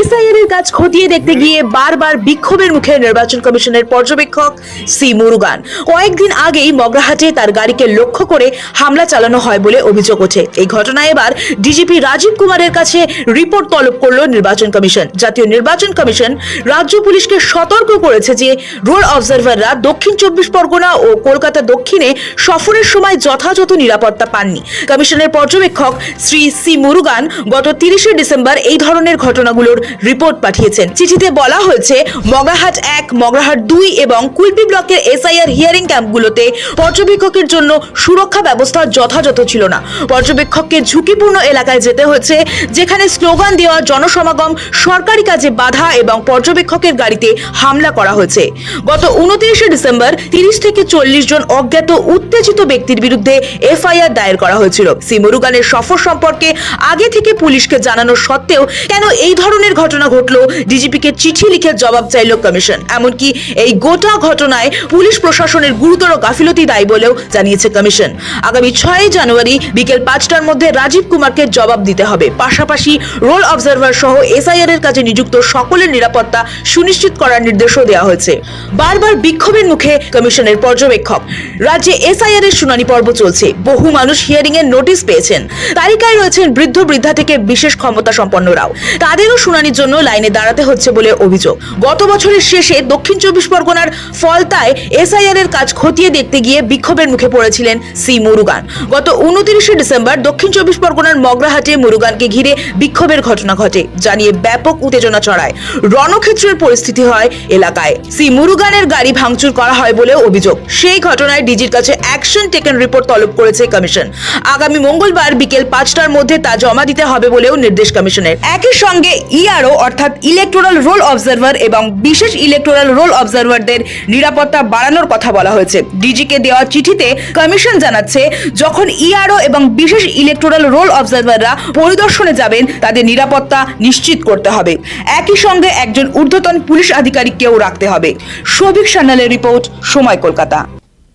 SIR এর কাজ খতিয়ে দেখতে গিয়ে বারবার বিক্ষোভের মুখে নির্বাচন কমিশনের পর্যবেক্ষক সি মুরুগান। কয়েকদিন আগেই মগরাহাটে তার গাড়িকে লক্ষ্য করে হামলা চালানো হয় বলে অভিযোগ ওঠে। এই ঘটনায় এবার ডিজিপি রাজীব কুমারের কাছে রিপোর্ট তলব করলো নির্বাচন কমিশন। জাতীয় নির্বাচন কমিশন রাজ্য পুলিশকে সতর্ক করেছে যে রোল অবজারভাররা দক্ষিণ 24 পরগনা ও কলকাতা দক্ষিণে সফরের সময় যথাযথ নিরাপত্তা পাননি। কমিশনের পর্যবেক্ষক শ্রী সি মুরুগান গত 30 ডিসেম্বর এই ধরনের ঘটনাগুলোর রিপোর্ট পাঠিয়েছেন। চিঠিতে বলা হয়েছে মগরাহাট 1, মগরাহাট 2 এবং কুলপি ব্লকের এসআইআর হিয়ারিং ক্যাম্পগুলোতে পর্যবেক্ষকের জন্য সুরক্ষা ব্যবস্থা যথাযথ ছিল না। পর্যবেক্ষককে ঝুঁকিপূর্ণ এলাকায় যেতে হয়েছে, যেখানে স্লোগান দেওয়া, জনসমাগম, সরকারি কাজে বাধা এবং পর্যবেক্ষকের গাড়িতে হামলা করা হয়েছে। গত 29 ডিসেম্বর 30 থেকে 40 জন অজ্ঞাত উত্তেজিত ব্যক্তির বিরুদ্ধে এফআইআর দায়ের করা হয়েছিল। সি মুরুগানের সফর সম্পর্কে আগে থেকে পুলিশকে জানানো সত্ত্বেও কেন এই ধরনের ঘটনা ঘটলো, ডিজিপিকে চিঠি লিখে জবাব চাইল কমিশন। এমনকি এই গোটা ঘটনায় পুলিশ প্রশাসনের গুরুতর গাফিলতি দায়ী বলেও জানিয়েছে কমিশন। আগামী 6 জানুয়ারি বিকেল 5টার মধ্যে রাজীব কুমারকে জবাব দিতে হবে। পাশাপাশি রোল অবজারভার সহ এসআইআর এর কাজে নিযুক্ত সকলের নিরাপত্তা সুনিশ্চিত করার নির্দেশও দেওয়া হয়েছে। বারবার বিক্ষোভের মুখে কমিশনের পর্যবেক্ষক। রাজ্যে এসআইআর এর শুনানি পর্ব চলছে। বহু মানুষ হিয়ারিং এর নোটিশ পেয়েছেন। তালিকায় রয়েছেন বৃদ্ধ বৃদ্ধা থেকে বিশেষ ক্ষমতা সম্পন্নরাও। তাদেরও শুনানির জন্য লাইনে দাঁড়াতে হচ্ছে বলে অভিযোগ। গত বছরের শেষে দক্ষিণ 24 পরগনার ফলতায় এসআইআর এর কাজ খতিয়ে দেখতে গিয়ে বিক্ষোভের মুখে পড়েছিলেন সি মুরুগান। গত 29 ডিসেম্বর দক্ষিণ 24 পরগনার মগরাহাটে মুরুগানকে ঘিরে বিক্ষোভের ঘটনা ঘটে, জানিয়ে ব্যাপক উত্তেজনা ছড়ায়। রণক্ষেত্রের পরিস্থিতি হয় এলাকায়। সি মুরুগানের গাড়ি ভাঙচুর করা হয় বলে অভিযোগ। সেই ঘটনায় ডিজির কাছে অ্যাকশন টেকেন রিপোর্ট তলব করেছে কমিশন। আগামী মঙ্গলবার বিকেল 5টার মধ্যে তা জমা দিতে হবে বলেও নির্দেশ কমিশনের। একই সঙ্গে ইআরও অর্থাৎ ইলেকটোরাল রোল অবজারভার এবং বিশেষ ইলেকটোরাল রোল অবজারভারদের নিরাপত্তা বাড়ানোর কথা বলা হয়েছে। ডিজিকে দেওয়া চিঠিতে কমিশন জানাচ্ছে, যখন ইআরও এবং বিশেষ ইলেকটোরাল রোল অবজারভাররা পরিদর্শনে যাবেন তাদের নিরাপত্তা নিশ্চিত করতে হবে। একই সঙ্গে একজন ঊর্ধ্বতন পুলিশ আধিকারিককেও রাখতে হবে। শোভিক সান্যালের রিপোর্ট, সময়, কলকাতা।